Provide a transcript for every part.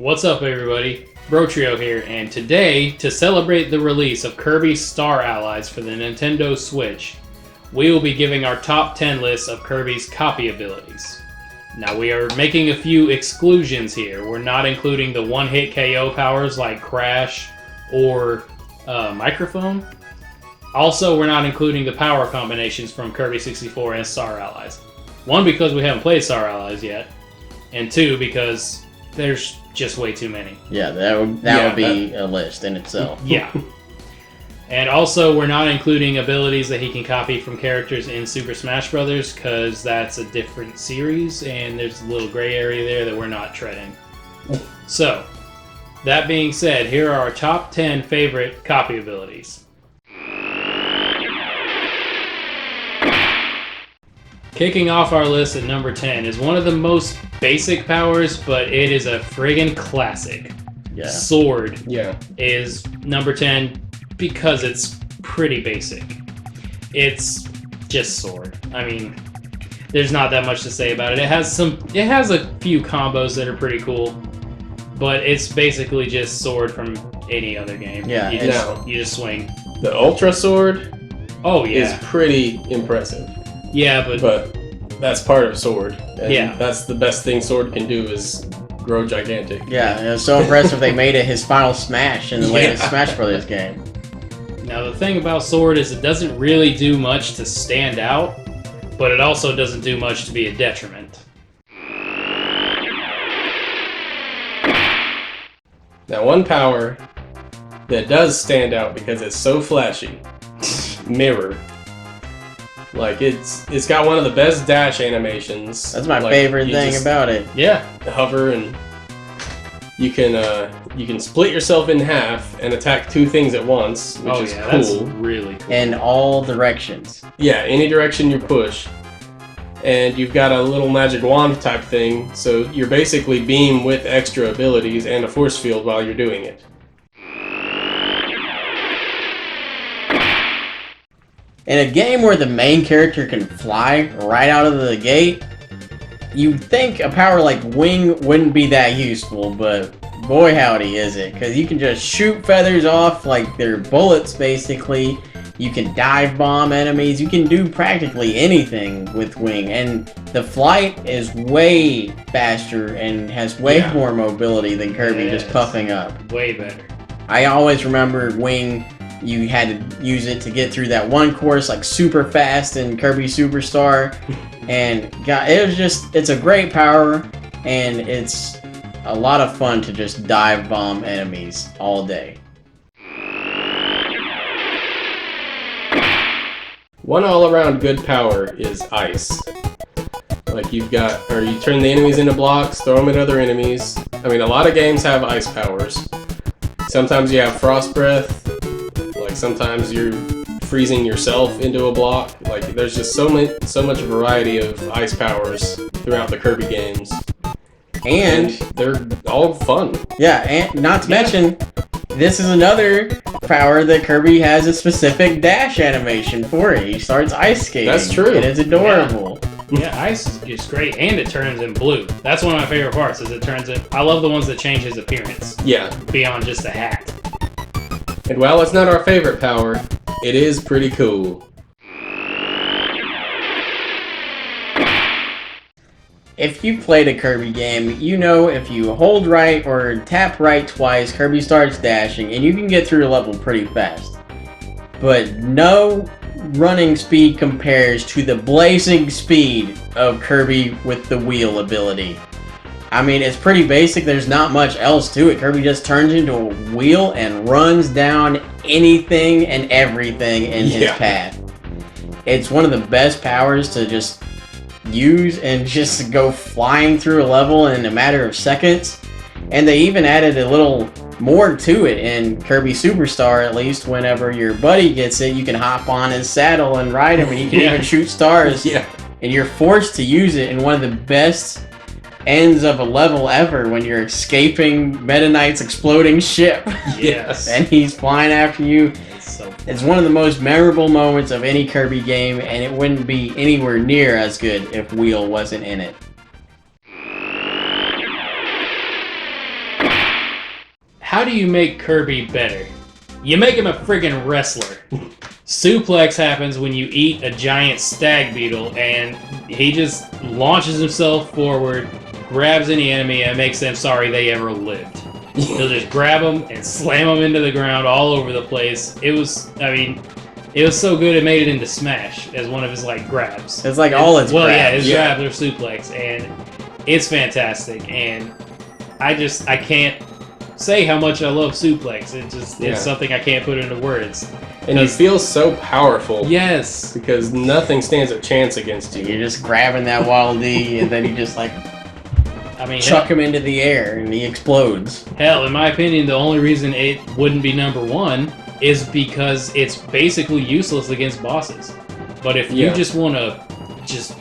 What's up, everybody? Brotrio here, and today, to celebrate the release of Kirby Star Allies for the Nintendo Switch, we will be giving our top 10 lists of Kirby's copy abilities. Now, we are making a few exclusions here. We're not including the one-hit KO powers like Crash or Microphone. Also, we're not including the power combinations from Kirby 64 and Star Allies. One, because we haven't played Star Allies yet, and two, because there's just way too many. Yeah, that would be a list in itself. Yeah. And also, we're not including abilities that he can copy from characters in Super Smash Bros. Because that's a different series, and there's a little gray area there that we're not treading. So, that being said, here are our top 10 favorite copy abilities. Kicking off our list at number 10 is one of the most basic powers, but it is a friggin' classic. Yeah. Sword is number 10 because it's pretty basic. It's just Sword. I mean, there's not that much to say about it. It has a few combos that are pretty cool, but it's basically just Sword from any other game. Yeah, you just swing. The Ultra Sword is pretty impressive. Yeah, but that's part of Sword. And yeah. That's the best thing Sword can do is grow gigantic. Yeah, it was so impressive they made it his final smash in the latest Smash Brothers game. Now the thing about Sword is it doesn't really do much to stand out, but it also doesn't do much to be a detriment. Now one power that does stand out because it's so flashy, Mirror. Like, it's got one of the best dash animations. That's my favorite thing about it. Yeah. Hover and you can split yourself in half and attack two things at once, which is cool. That's really cool. In all directions. Yeah, any direction you push. And you've got a little magic wand type thing, so you're basically beam with extra abilities and a force field while you're doing it. In a game where the main character can fly right out of the gate, you'd think a power like Wing wouldn't be that useful, but boy howdy is it. Because you can just shoot feathers off like they're bullets, basically. You can dive bomb enemies. You can do practically anything with Wing. And the flight is way faster and has way more mobility than Kirby just puffing up. Way better. I always remember Wing, you had to use it to get through that one course like super fast in Kirby Superstar. And God, it's a great power, and it's a lot of fun to just dive bomb enemies all day. One all-around good power is Ice. Like you turn the enemies into blocks, throw them at other enemies. I mean, a lot of games have ice powers. Sometimes you have Frost Breath. Like sometimes you're freezing yourself into a block. Like there's just so much variety of ice powers throughout the Kirby games. And they're all fun. Yeah, and not to mention, this is another power that Kirby has a specific dash animation for it. He starts ice skating. That's true. It is adorable. Yeah, ice is just great, and it turns in blue. That's one of my favorite parts, is it turns in... I love the ones that change his appearance. Yeah. Beyond just a hat. And while it's not our favorite power, it is pretty cool. If you played a Kirby game, you know if you hold right or tap right twice, Kirby starts dashing, and you can get through a level pretty fast. But no running speed compares to the blazing speed of Kirby with the wheel ability. I mean, it's pretty basic. There's not much else to it. Kirby just turns into a wheel and runs down anything and everything in his path. It's one of the best powers to just use and just go flying through a level in a matter of seconds. And they even added a little more to it in Kirby Superstar, at least. Whenever your buddy gets it, you can hop on his saddle and ride him, and you can even shoot stars. Yeah. And you're forced to use it in one of the best ends of a level ever when you're escaping Meta Knight's exploding ship. Yes. And he's flying after you. It's one of the most memorable moments of any Kirby game, and it wouldn't be anywhere near as good if Wheel wasn't in it. how do you make Kirby better? You make him a friggin' wrestler. Suplex happens when you eat a giant stag beetle, and he just launches himself forward, grabs any enemy, and makes them sorry they ever lived. He'll just grab them and slam them into the ground all over the place. It was so good it made it into Smash as one of his like grabs. It's like all its well, grabs. yeah, his grabs are suplex, and it's fantastic. And I can't say how much I love suplex. It's something I can't put into words. And you feel so powerful. Yes, Because nothing stands a chance against you. You're just grabbing that Wild D, and then you just like chuck him into the air, and he explodes. Hell, in my opinion, the only reason it wouldn't be number one is because it's basically useless against bosses. But if you just want to just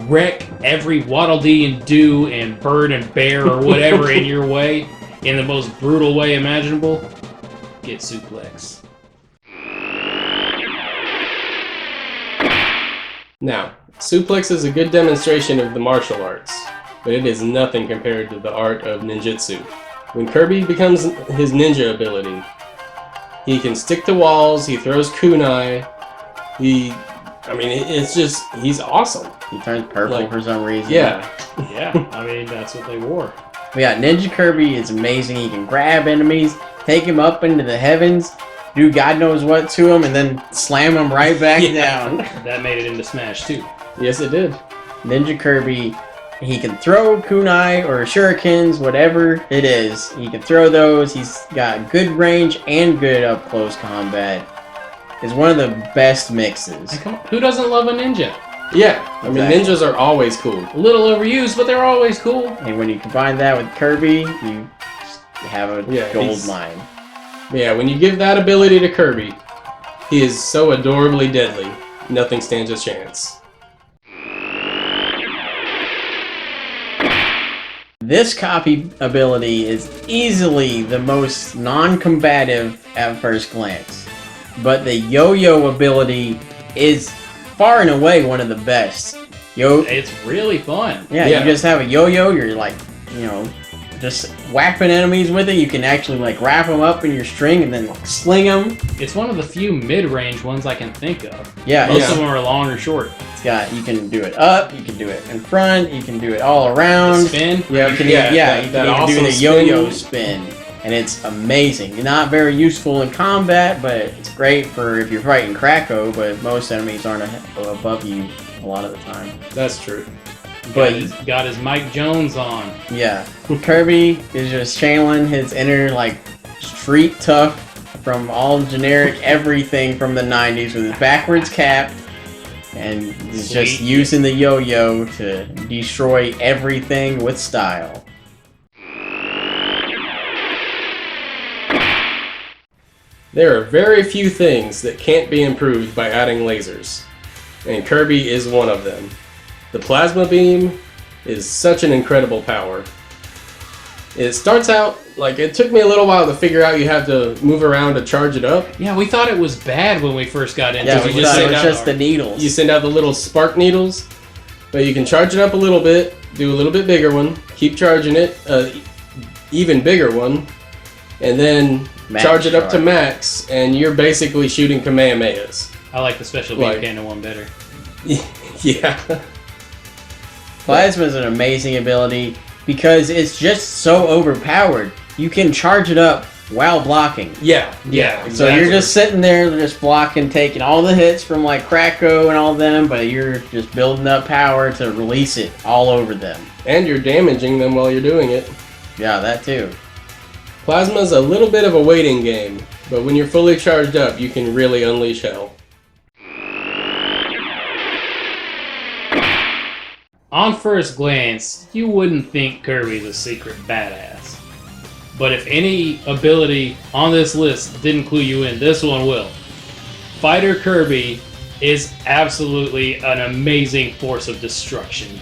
wreck every Waddle Dee and Do and Bird and Bear or whatever in your way, in the most brutal way imaginable, get Suplex. Now, Suplex is a good demonstration of the martial arts, but it is nothing compared to the art of ninjutsu. When Kirby becomes his ninja ability, he can stick to walls, he throws kunai, he's awesome. He turns purple for some reason. Yeah. Yeah, that's what they wore. We got Ninja Kirby is amazing. He can grab enemies, take him up into the heavens, do God knows what to him, and then slam him right back down. That made it into Smash too. Yes, it did. Ninja Kirby, he can throw kunai or shurikens, whatever it is. He can throw those. He's got good range and good up-close combat. It's one of the best mixes. Who doesn't love a ninja? Yeah, ninjas are always cool. A little overused, but they're always cool. And when you combine that with Kirby, you have a gold mine. Yeah, when you give that ability to Kirby, he is so adorably deadly, nothing stands a chance. This copy ability is easily the most non-combative at first glance, but the yo-yo ability is far and away one of the best. It's really fun. Yeah, you just have a yo-yo, you're like, just whapping enemies with it. You can actually like wrap them up in your string and then sling them. It's one of the few mid-range ones I can think of. Yeah, most of them are long or short. You can do it up, you can do it in front, you can do it all around. The spin? You can even do the yo-yo spin. And it's amazing. Not very useful in combat, but it's great for if you're fighting Krakow, but most enemies aren't above you a lot of the time. That's true. But he's got his Mike Jones on. Yeah. Kirby is just channeling his inner, like, street tough from all generic everything from the 90s with his backwards cap. And he's just using the yo-yo to destroy everything with style. There are very few things that can't be improved by adding lasers, and Kirby is one of them. The plasma beam is such an incredible power. It starts out, it took me a little while to figure out you have to move around to charge it up. Yeah, we thought it was bad when we first got into it. Yeah, we thought it was just the needles. You send out the little spark needles, but you can charge it up a little bit, do a little bit bigger one, keep charging it, even bigger one, and then charge it up to max, and you're basically shooting Kamehamehas. I like the special beam cannon one better. Yeah. Plasma is an amazing ability because it's just so overpowered. You can charge it up while blocking. Yeah, exactly. So you're just sitting there just blocking, taking all the hits from like Krakow and all them, but you're just building up power to release it all over them. And you're damaging them while you're doing it. Yeah, that too. Plasma's a little bit of a waiting game, but when you're fully charged up, you can really unleash hell. On first glance, you wouldn't think Kirby's a secret badass. But if any ability on this list didn't clue you in, this one will. Fighter Kirby is absolutely an amazing force of destruction.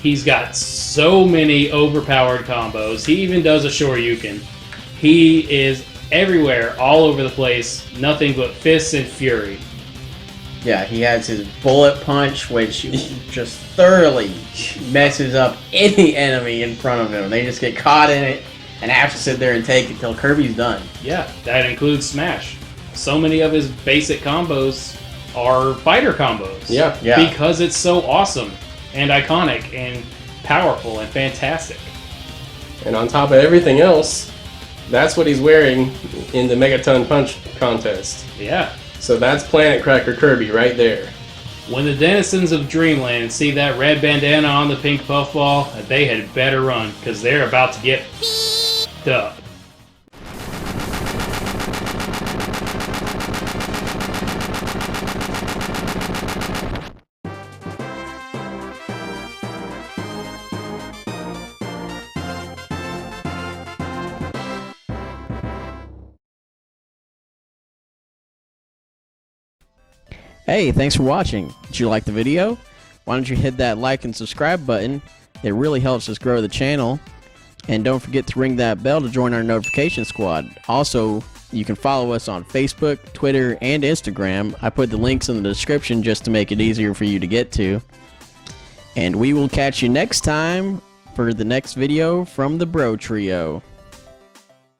He's got so many overpowered combos. He even does a Shoryuken. He is everywhere, all over the place, nothing but fists and fury. Yeah, he has his bullet punch, which just thoroughly messes up any enemy in front of him. They just get caught in it, and have to sit there and take until Kirby's done. Yeah, that includes Smash. So many of his basic combos are fighter combos. Yeah. Because it's so awesome and iconic and powerful and fantastic. And on top of everything else, that's what he's wearing in the Megaton Punch contest. Yeah. So that's Planet Cracker Kirby right there. When the denizens of Dreamland see that red bandana on the pink puffball, they had better run, because they're about to get f***ed up. Hey, thanks for watching. Did you like the video? Why don't you hit that like and subscribe button? It really helps us grow the channel. And don't forget to ring that bell to join our notification squad. Also, you can follow us on Facebook, Twitter, and Instagram. I put the links in the description just to make it easier for you to get to. And we will catch you next time for the next video from the Bro Trio.